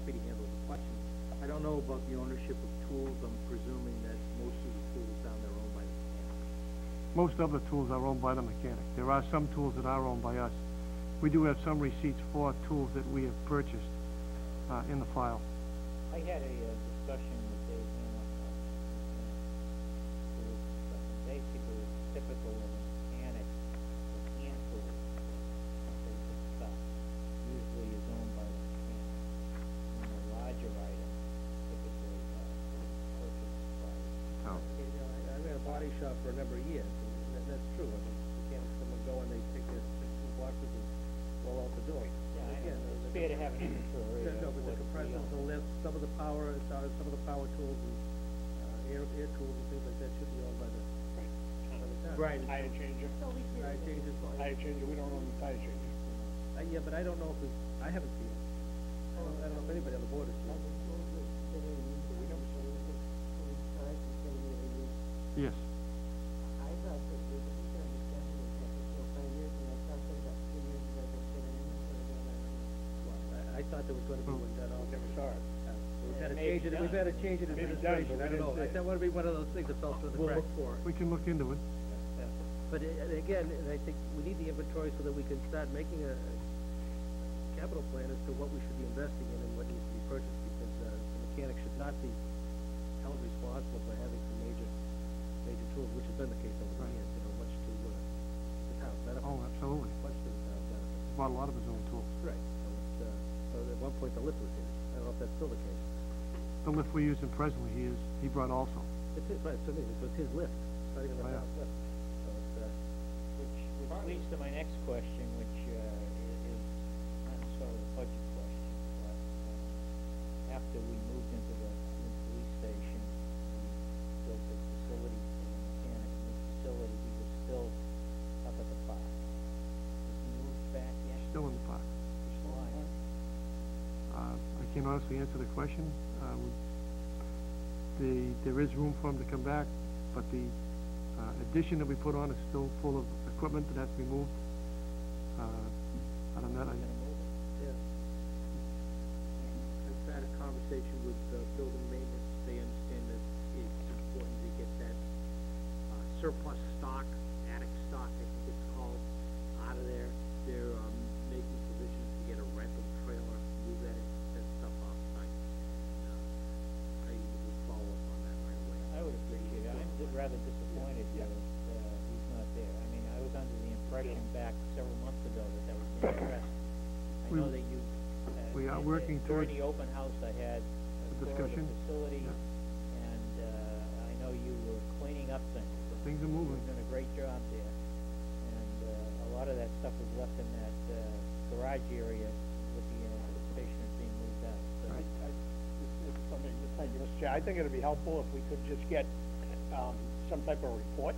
happy to handle the questions. I don't know about the ownership of tools. I'm presuming that most of the tools down there are owned by the mechanic. Most of the tools are owned by the mechanic. There are some tools that are owned by us. We do have some receipts for tools that we have purchased in the file. I had a discussion with Dave Hanna. It was basically typical of a mechanic, the hand tool, basic stuff, usually is owned by the mechanic. And the larger items typically purchased by Oh. I ran a body shop for a number of years, and that's true. I mean, mechanics come and go, and they take their toolboxes and roll out the door. Yeah, I Again, know. It's fair to have an inventory. No, but the compressors, the lifts, some of the power tools and air tools and things like that should be owned by the town. Right, tire changer. Tire changes. Tire changer, we don't own the tire changer. Yeah, but I don't know if I haven't seen it. I don't know if anybody on the board has seen it. Yes. I thought that the discussion was happening for 5 years, and I thought that about 3 years ago they put an inventory down on it. I thought there was going to be one done also. Never saw it. We've had a change in Maybe done, administration. but I don't know. we didn't see it. That would be one of those things that fell through the We'll cracks. look for it. We can look into it. Yeah. But again, and I think we need the inventory so that we can start making a capital plan as to what we should be investing in and what needs to be purchased, because the mechanic should not be held responsible for having some major tools, which has been the case over the years, much to the town's benefit. Oh, absolutely. Much to the town's benefit. He bought a lot of his own tools. Right. So at one point the lift was his. I don't know if that's still the case. The lift we're using presently, he brought also. It's his, right, so it's his lift. It's not even the Right. town's lift. So it's, Which leads to my next question, which is not sort of a budget question, but after we moved into the new police station, we built a facility for the mechanic. In the facility, he was still up at the park. Has he moved back yet? Still in the park. Why? I can't honestly answer the question. There is room for him to come back, but the addition that we put on is still full of equipment that has to be moved. Other than that, He's gonna move it. yeah. I've had a conversation with building maintenance. They understand that it's important to get that surplus stock, attic stock, I think it's called, out of there. They're making provisions to get a rental trailer, move that stuff off site. I will follow up on that right away. I would appreciate it. I'm rather disappointed that he's not there. I mean, I was under the impression back several months ago that was being addressed. I know that you... we are working during towards the open house, I had a tour of the discussion. facility, Yeah. and I know you were cleaning up things. Things are moving. You've done a great job there. And a lot of that stuff was left in that garage area with the anticipation of being moved out. So Thank you, Mr. Chair. I think it'd be helpful if we could just get some type of report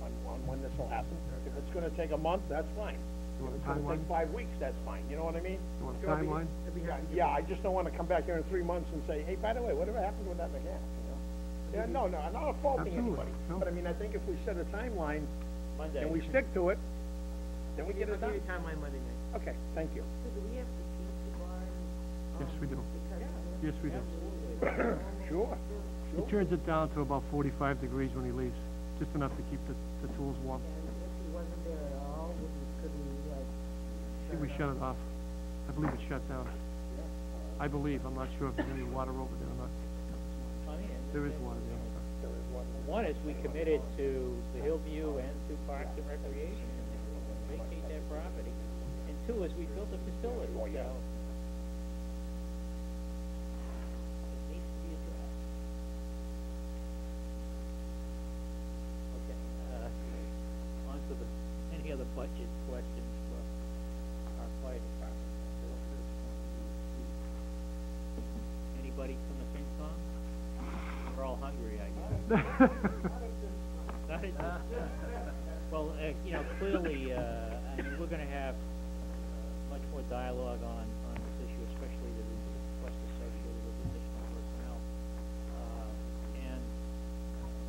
on when this will happen. If it's gonna take a month, that's fine. You want If a it's gonna timeline? take 5 weeks, that's fine. You know what I mean? You want a timeline? Yeah, I just don't wanna come back here in 3 months and say, hey, by the way, whatever happened with that mechanic, you know? Yeah, no, I'm not faulting Absolutely, anybody. no. But I mean, I think if we set a timeline Monday. and we stick to it, then we get it I'll done. give you timeline Monday night. Okay, thank you. So do we have to keep the barn? Yes, we do. Because Yes, we do. Sure. He turns it down to about 45 degrees when he leaves, just enough to keep the tools warm. And if he wasn't there at all, could we, like... I think we shut it off. I believe it's shut down. I believe. I'm not sure if there's any water over there or not. Funny, and There is water there. one is we committed to the Hillview and to Parks and Recreation, and vacate that property. And two is we built a facility, so... It needs to be addressed. Okay, on to any other budget questions for our fire department? Anybody from the FinCom? We're all hungry, I guess. Not at- Well, clearly, I mean, we're gonna have much more dialogue on this issue, especially the request associated with additional personnel. And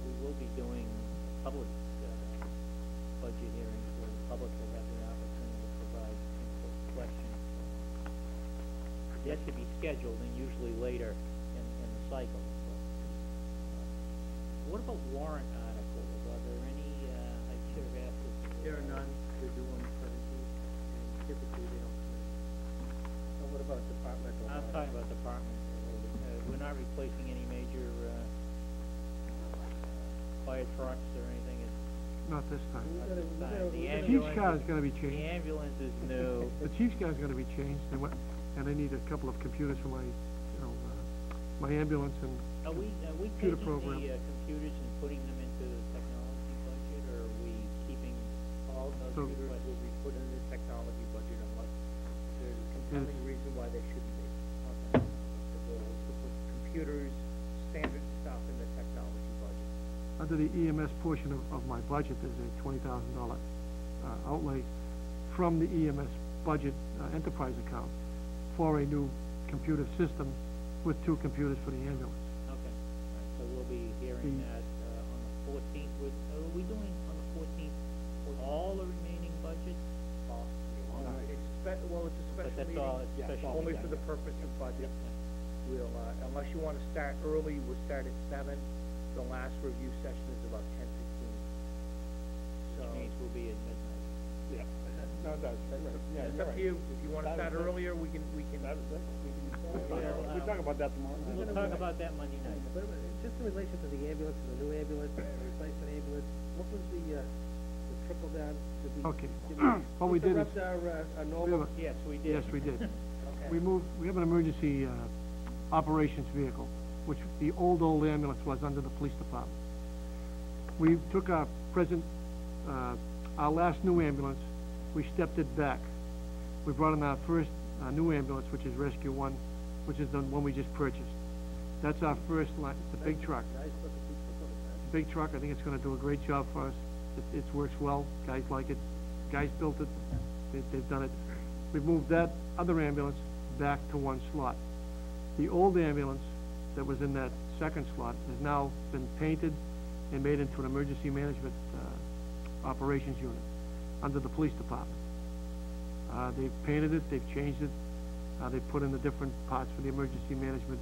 we will be doing public budget hearings where the public will have the opportunity to provide input, questions. that should be scheduled and usually later in the cycle. But, what about warrant articles? Are there any, I should have asked this. There are none, they're due on the seventeenth, and typically they don't come in. And what about departmental? I'm talking about department. We're not replacing any major, fire trucks or anything. It's Not this time. not this time. The The chief's ambulance car is gonna be The changed. ambulance is new. The chief's car is gonna be changed, and I need a couple of computers for my, my ambulance and, Are we Computer taking program. the, computers and putting them into the technology budget, or are we keeping all those So- computers? Will be put in the technology budget unless there's a compelling reason why they shouldn't be. Okay. The goal is to put computers, standard stuff in the technology budget. under the EMS portion of my budget, there's a $20,000 outlay from the EMS budget enterprise account for a new computer system with 2 computers for the ambulance. Okay, all right, so we'll be hearing The- that, on the fourteenth. Are we doing on the fourteenth all the remaining budget? Well, it's a But special that's meeting. all, it's Yeah, special. all Only meeting. for the purpose of budget. We'll, unless you wanna start early, we'll start at 7. The last review session is about 10:15. So, Which means we'll be at midnight. Yeah, no, it does, right, yeah, it's you're up right. to you. If you wanna That start is it. earlier, we can, That is it. Well, We'll talk about that tomorrow. We'll talk about that Monday night. But just in relation to the ambulance and the new ambulance, and the replacement ambulance, what was the trickle down? Did we- Okay. did What we did is- interrupt our We normal? have a- Yes, we did. Yes, we did. Okay. We have an emergency operations vehicle, which the old ambulance was under the police department. We took our present, our last new ambulance, we stepped it back. We brought in our first new ambulance, which is Rescue 1, which is the one we just purchased. That's our first line, it's a big truck. Nice looking piece of equipment, man. Big truck, I think it's gonna do a great job for us. It works well, guys like it, guys built it, they've done it. We've moved that other ambulance back to 1 slot. The old ambulance that was in that second slot has now been painted and made into an emergency management, operations unit under the police department. They've painted it, they've changed it, they've put in the different parts for the emergency management,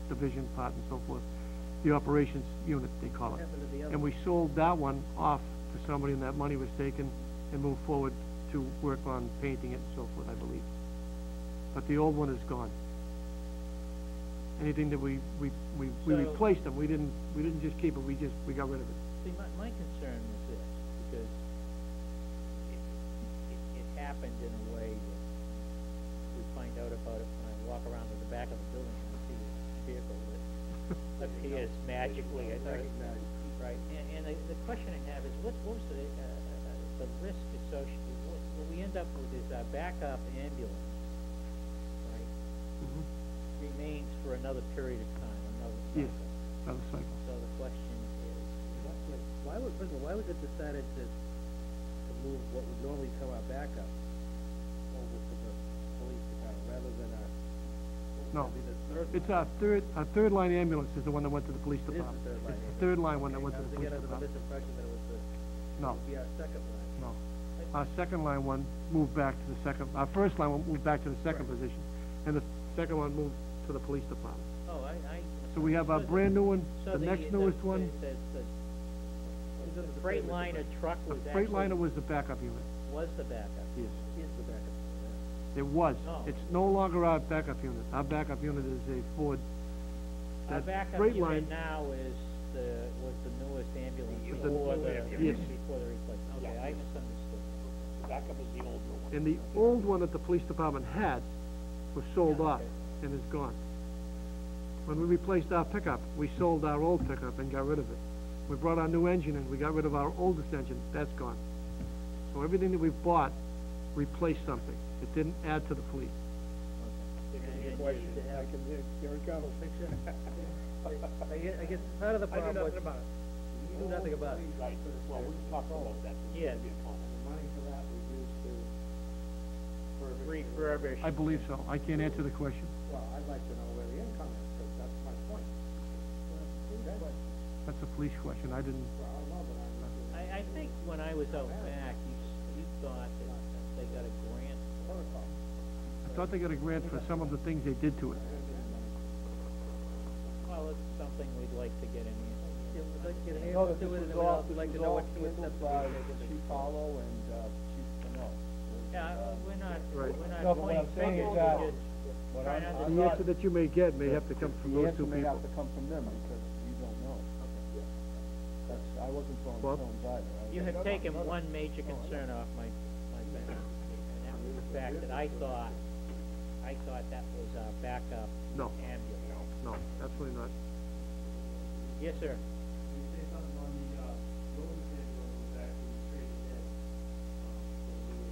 division part and so forth. The operations unit, they call What it. happened to the other? And we sold that one off to somebody, and that money was taken and moved forward to work on painting it and so forth, I believe. But the old one is gone. Anything that we So- replaced them, we didn't just keep it, we got rid of it. See, my concern was this, because it happened in a way that we find out about it when I walk around to the back of the building and I see this vehicle that appears magically. I thought, right, and the question I have is, what was the risk associated, what we end up with is our backup ambulance, right, Mhm. remains for another period of time, another Yes, cycle. another cycle. So the question is, Why was, first of all, why was it decided to move what would normally come our backup over to the police department rather than our? No, maybe the third it's line? our third line ambulance is the one that went to the police It is the department. third line. It's the third line one that went to I the was police again under the department. misimpression that it was the, No, would be our second line. no. Our second line one moved back to the second, our first line one moved back to the second position, and the second one moved to the police department. oh, I. So we have our misunderstood brand new one, So the next newest one. The Freightliner truck was The actually. Freightliner was the backup unit, Was the backup. yes. Is the backup, yeah. It was. Oh. It's no longer our backup unit. Our backup unit is a Ford. Our That backup Freightliner- unit now was the newest ambulance Was the- before the, Yes. before the replacement. Okay, Yeah. I misunderstood. Backup is the old one. And the old one that the police department had was sold Yeah, off okay. and is gone. When we replaced our pickup, we sold our old pickup and got rid of it. We brought our new engine in, we got rid of our oldest engine, that's gone. So everything that we bought replaced something. It didn't add to the fleet. Okay. Good question. I can, here it comes. I guess part of the I problem do was. nothing about it. You do nothing about it. Right, well, we can talk all about that. Yeah. Money for that we used to. Refurbish. I believe so. I can't answer the question. Well, I'd like to know where the income is, because that's my point. That's a police question. I didn't, Well, I know, but I'm. I think when I was out back, you thought that they got a grant Protocol. for thought they got a grant for some of the things they did to it. Well, it's something we'd like to get in here. Yeah, we'd like to get an No, answer to it, and then we'd like to know what steps to take. Chief Hollow and, Chief Canal. Yeah, we're not, Right. we're not No, but what pointing I'm saying fingers, is that- we're just But trying to I'm The understand. answer that you may get may have to come from The those answer two may people. have to come from them, because we don't know. That's, I wasn't throwing Bob? stones either. You have taken one major concern off my bench, and that was the fact that I thought that was our backup No. ambulance. No, absolutely not. Yes, sir. You say something on the, building ambulance was actually traded in, from the new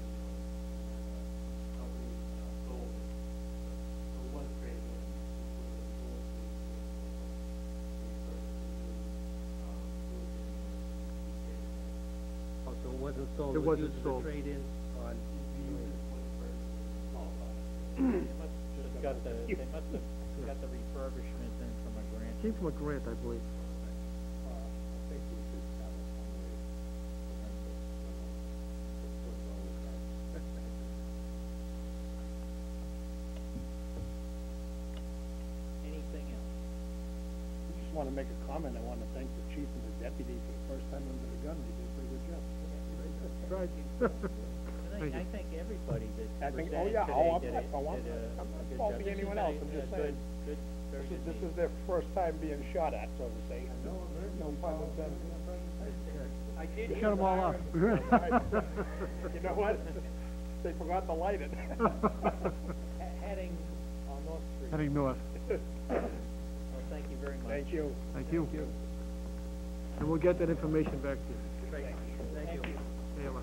company, sold it. So it was traded in, which was an Oh, so it wasn't sold, It it was wasn't used as a sold. trade-in on, They must have got the, they must have got the refurbishment in from a grant. Came from a grant, I believe. Anything else? I just wanna make a comment, I wanna thank the chief and the deputy for the first time under the gun, they did a pretty good job. Right. I think everybody I that think- presented oh, yeah, today I'm did not- a, oh, I'm did a not- I'm not good faulting job. This anyone has else, been I'm a just good- saying. Good, very good This meeting. is their first time being shot at, so to say. No pun intended. I did You shut them all off. You know what? They forgot to light it. Heading on North Street. Heading north. Well, thank you very much. Thank you. Thank you. And we'll get that information back to you. Thank you. Ayla.